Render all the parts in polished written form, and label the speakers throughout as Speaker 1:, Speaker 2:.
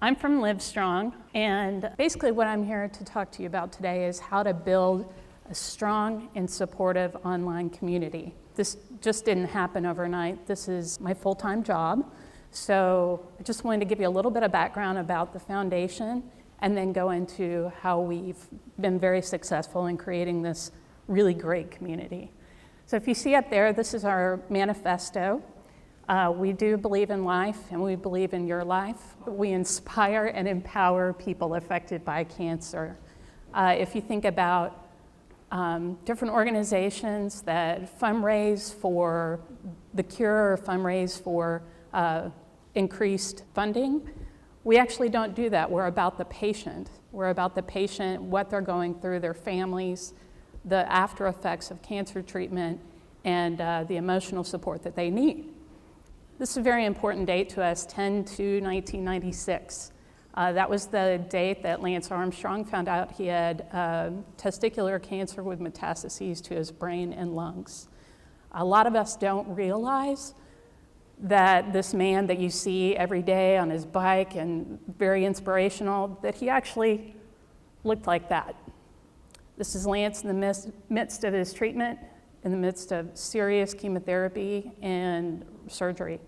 Speaker 1: I'm from LIVESTRONG, and basically what I'm here to talk to you about today is how to build a strong and supportive online community. This just didn't happen overnight. This is my full-time job. So I just wanted to give you a little bit of background about the foundation and then go into how we've been very successful in creating this really great community. So if you see up there, this is our manifesto. We do believe in life, and we believe in your life. We inspire and empower people affected by cancer. If you think about different organizations that fundraise for the cure or fundraise for increased funding, we actually don't do that. We're about the patient. We're about the patient, what they're going through, their families, the after effects of cancer treatment, and the emotional support that they need. This is a very important date to us, 10/2/1996. That was the date that Lance Armstrong found out he had testicular cancer with metastases to his brain and lungs. A lot of us don't realize that this man that you see every day on his bike and very inspirational, that he actually looked like that. This is Lance in the midst of his treatment, in the midst of serious chemotherapy and surgery.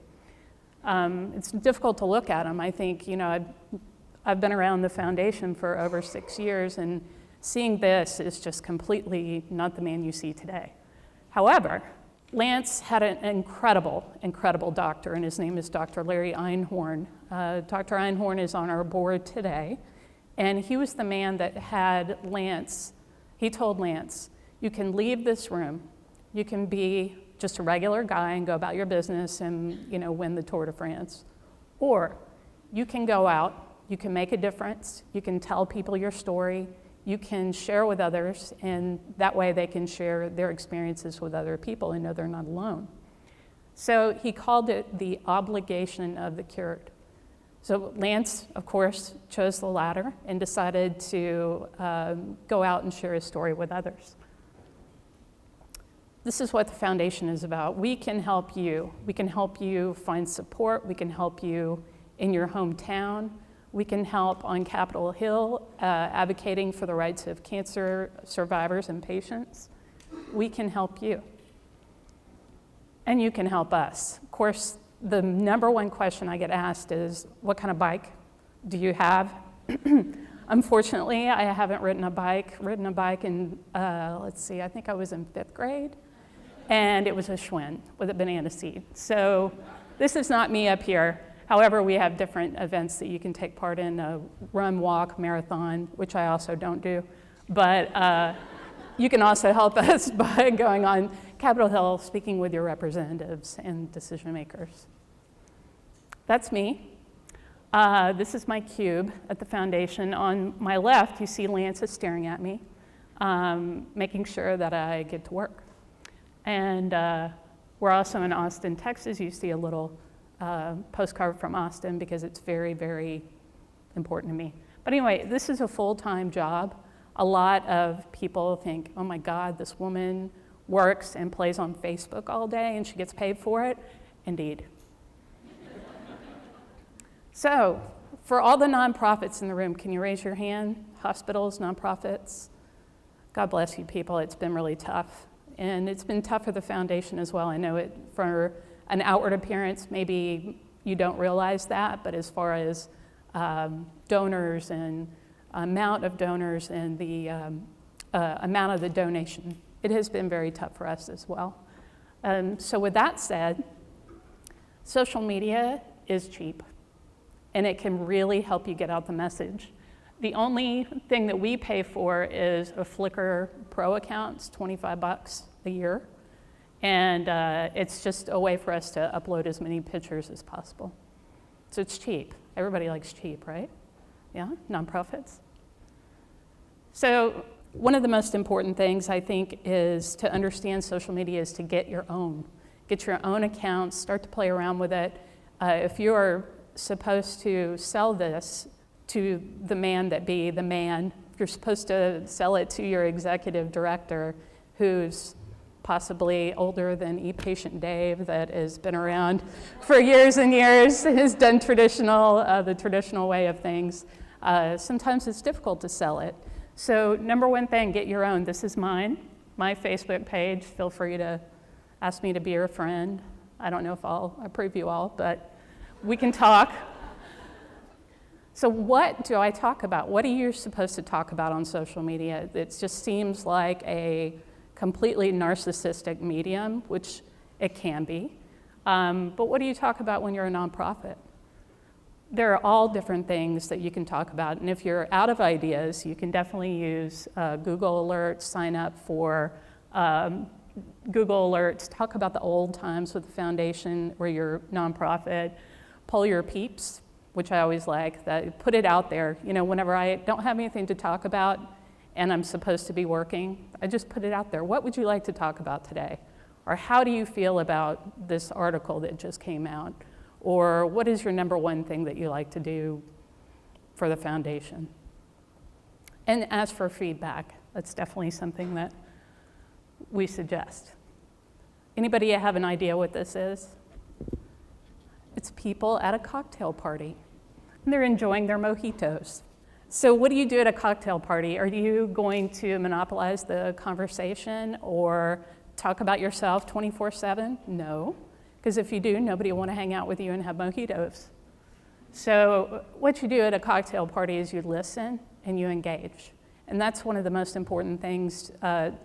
Speaker 1: It's difficult to look at him. I think, I've been around the foundation for over 6 years, and seeing this is just completely not the man you see today. However, Lance had an incredible doctor, and his name is Dr. Larry Einhorn. Dr. Einhorn is on our board today, and he was the man that had Lance, he told Lance, you can leave this room, you can be just a regular guy and go about your business and win the Tour de France, or you can go out, you can make a difference, you can tell people your story, you can share with others, and that way they can share their experiences with other people and know they're not alone. So he called it the obligation of the cured. So Lance, of course, chose the latter and decided to go out and share his story with others. This is what the foundation is about. We can help you. We can help you find support. We can help you in your hometown. We can help on Capitol Hill, advocating for the rights of cancer survivors and patients. We can help you. And you can help us. Of course, the number one question I get asked is, what kind of bike do you have? Unfortunately, I haven't ridden a bike in, I think I was in 5th grade. And it was a Schwinn with a banana seat. So this is not me up here. However, we have different events that you can take part in, a run, walk, marathon, which I also don't do. But you can also help us by going on Capitol Hill, speaking with your representatives and decision makers. That's me. This is my cube at the foundation. On my left, you see Lance is staring at me, making sure that I get to work. And we're also in Austin, Texas. You see a little postcard from Austin because it's very, very important to me. But anyway, this is a full-time job. A lot of people think, oh my God, this woman works and plays on Facebook all day and she gets paid for it. Indeed. So, for all the nonprofits in the room, can you raise your hand? Hospitals, nonprofits? God bless you people, it's been really tough. And it's been tough for the foundation as well. I know it for an outward appearance, maybe you don't realize that, but as far as donors and amount of donors and the amount of the donation, it has been very tough for us as well. So with that said, social media is cheap, and it can really help you get out the message. The only thing that we pay for is a Flickr Pro account. It's $25 a year. And it's just a way for us to upload as many pictures as possible. So it's cheap. Everybody likes cheap, right? Yeah, nonprofits. So one of the most important things I think is to understand social media is to get your own. Get your own accounts, start to play around with it. If you're supposed to sell this to the man that be the man, if you're supposed to sell it to your executive director who's possibly older than E-Patient Dave, that has been around for years and years, has done the traditional way of things. Sometimes it's difficult to sell it. So number one thing, get your own. This is mine, my Facebook page. Feel free to ask me to be your friend. I don't know if I'll approve you all, but we can talk. So what do I talk about? What are you supposed to talk about on social media? It just seems like a completely narcissistic medium, which it can be. But what do you talk about when you're a nonprofit? There are all different things that you can talk about. And if you're out of ideas, you can definitely use Google Alerts, sign up for Google Alerts, talk about the old times with the foundation or your nonprofit, poll your peeps, which I always like, that put it out there. You know, whenever I don't have anything to talk about and I'm supposed to be working, I just put it out there. What would you like to talk about today? Or how do you feel about this article that just came out? Or what is your number one thing that you like to do for the foundation? And ask for feedback. That's definitely something that we suggest. Anybody have an idea what this is? It's people at a cocktail party, and they're enjoying their mojitos. So what do you do at a cocktail party? Are you going to monopolize the conversation or talk about yourself 24/7? No, because if you do, nobody will want to hang out with you and have mojitos. So what you do at a cocktail party is you listen and you engage. And that's one of the most important things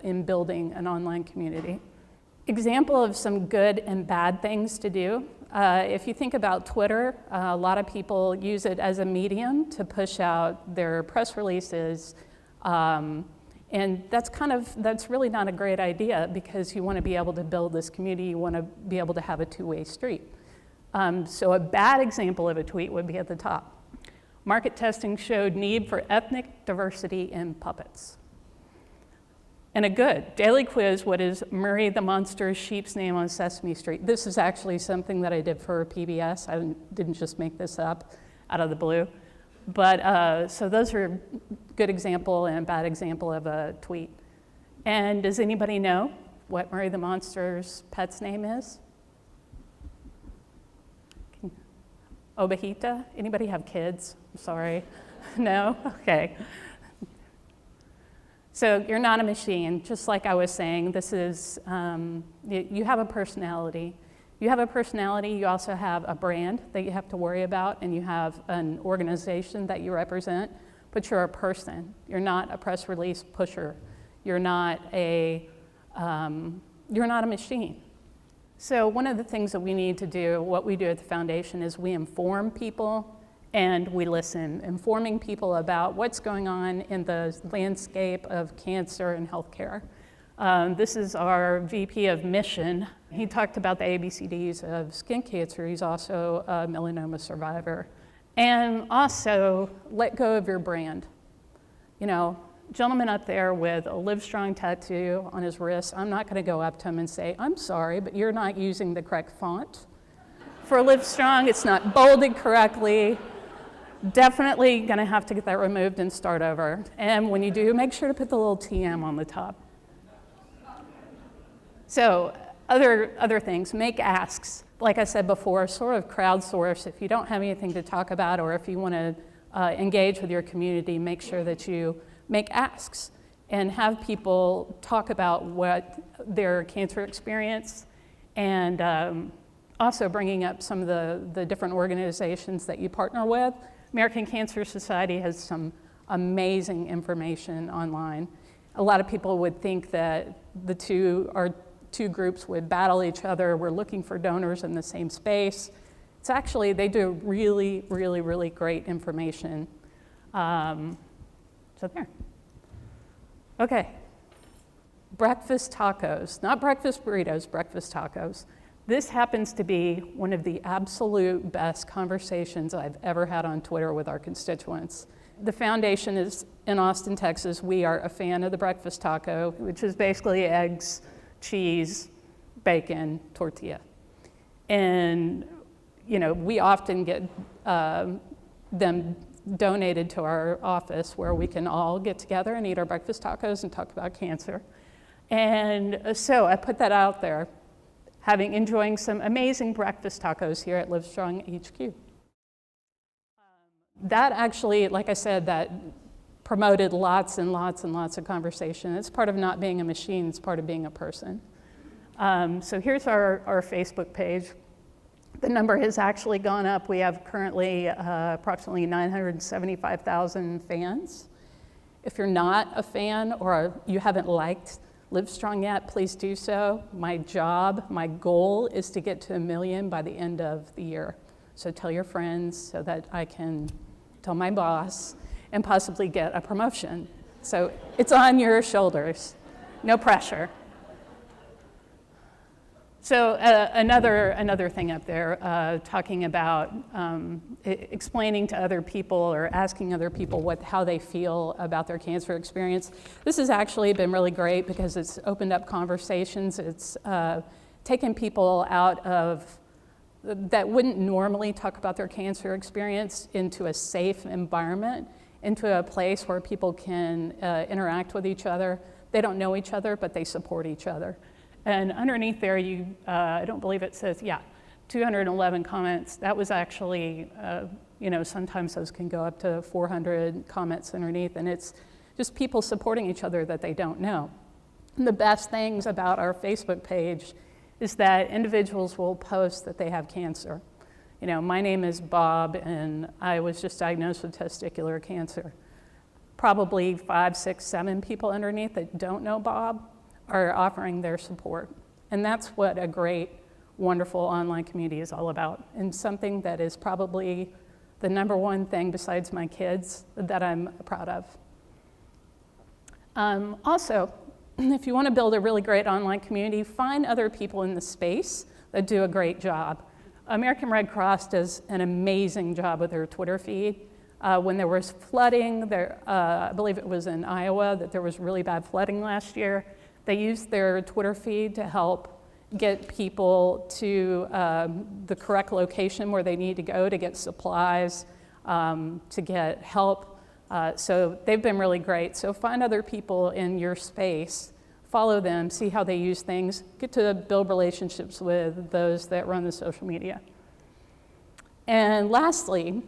Speaker 1: in building an online community. Example of some good and bad things to do. If you think about Twitter, a lot of people use it as a medium to push out their press releases. And that's really not a great idea, because you want to be able to build this community, you want to be able to have a two-way street. So a bad example of a tweet would be at the top. Market testing showed need for ethnic diversity in puppets. And a good daily quiz, what is Murray the Monster's sheep's name on Sesame Street? This is actually something that I did for PBS. I didn't just make this up out of the blue. But so those are good example and bad example of a tweet. And does anybody know what Murray the Monster's pet's name is? Obahita? Anybody have kids? I'm sorry. No? Okay. So you're not a machine. Just like I was saying, this is, you have a personality. You have a personality, you also have a brand that you have to worry about, and you have an organization that you represent, but you're a person. You're not a press release pusher. You're not a machine. So one of the things that we need to do, what we do at the foundation, is we inform people and we listen, informing people about what's going on in the landscape of cancer and healthcare. This is our VP of mission. He talked about the ABCDs of skin cancer. He's also a melanoma survivor. And also, let go of your brand. You know, gentleman up there with a LIVESTRONG tattoo on his wrist, I'm not going to go up to him and say, I'm sorry, but you're not using the correct font for LIVESTRONG. It's not bolded correctly. Definitely going to have to get that removed and start over. And when you do, make sure to put the little TM on the top. So other things, make asks. Like I said before, sort of crowdsource. If you don't have anything to talk about, or if you want to engage with your community, make sure that you make asks and have people talk about what their cancer experience, and also bringing up some of the different organizations that you partner with. American Cancer Society has some amazing information online. A lot of people would think that the two groups would battle each other. We're looking for donors in the same space. It's actually, they do really, really, really great information. So there. Okay. Breakfast tacos, not breakfast burritos, breakfast tacos. This happens to be one of the absolute best conversations I've ever had on Twitter with our constituents. The foundation is in Austin, Texas. We are a fan of the breakfast taco, which is basically eggs, cheese, bacon, tortilla. And, you know, we often get them donated to our office, where we can all get together and eat our breakfast tacos and talk about cancer. And so I put that out there, enjoying some amazing breakfast tacos here at Livestrong HQ. That actually, like I said, that promoted lots and lots and lots of conversation. It's part of not being a machine, it's part of being a person. So here's our Facebook page. The number has actually gone up. We have currently approximately 975,000 fans. If you're not a fan or you haven't liked Livestrong yet, please do so. My goal is to get to 1 million by the end of the year. So tell your friends so that I can tell my boss and possibly get a promotion. So it's on your shoulders, no pressure. So another thing up there, talking about explaining to other people or asking other people how they feel about their cancer experience. This has actually been really great because it's opened up conversations. It's taken people out of that wouldn't normally talk about their cancer experience into a safe environment, into a place where people can interact with each other. They don't know each other, but they support each other. And underneath there, I don't believe it says, 211 comments. That was actually, sometimes those can go up to 400 comments underneath, and it's just people supporting each other that they don't know. And the best things about our Facebook page is that individuals will post that they have cancer. My name is Bob, and I was just diagnosed with testicular cancer. Probably 5, 6, 7 people underneath that don't know Bob are offering their support. And that's what a great, wonderful online community is all about, and something that is probably the number one thing besides my kids that I'm proud of. Also, if you want to build a really great online community, find other people in the space that do a great job. American Red Cross does an amazing job with their Twitter feed. When there was flooding, I believe it was in Iowa, that there was really bad flooding last year, they used their Twitter feed to help get people to the correct location where they need to go to get supplies, to get help. So they've been really great. So find other people in your space, follow them, see how they use things, get to build relationships with those that run the social media. And lastly,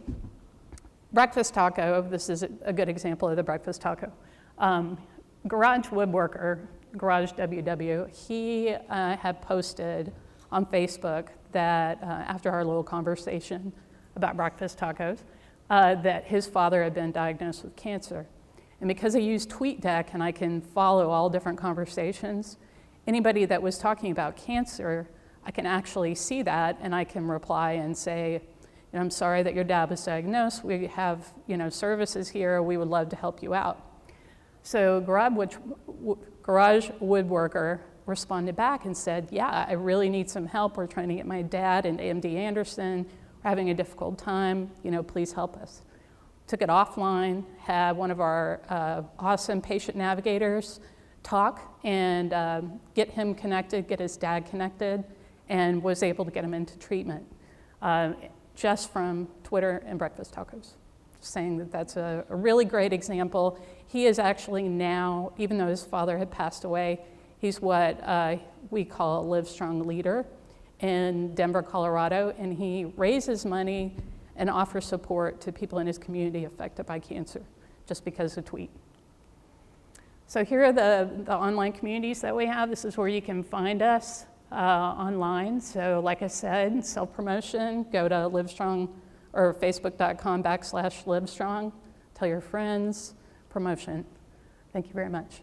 Speaker 1: breakfast taco. This is a good example of the breakfast taco. Garage Woodworker, Garage WW, he had posted on Facebook that after our little conversation about breakfast tacos, that his father had been diagnosed with cancer. And because I use TweetDeck and I can follow all different conversations, anybody that was talking about cancer, I can actually see that and I can reply and say, I'm sorry that your dad was diagnosed. We have services here. We would love to help you out. So Garage Woodworker responded back and said, I really need some help. We're trying to get my dad into MD Anderson. We're having a difficult time. Please help us. Took it offline, had one of our awesome patient navigators talk and get him connected, get his dad connected, and was able to get him into treatment just from Twitter and breakfast tacos. Saying that that's a really great example. He is actually now, even though his father had passed away, he's what we call a Livestrong leader in Denver, Colorado, and he raises money and offers support to people in his community affected by cancer just because of tweet. So here are the online communities that we have. This is where you can find us online. So like I said, self-promotion, go to Livestrong or facebook.com/Livestrong. Tell your friends, promotion. Thank you very much.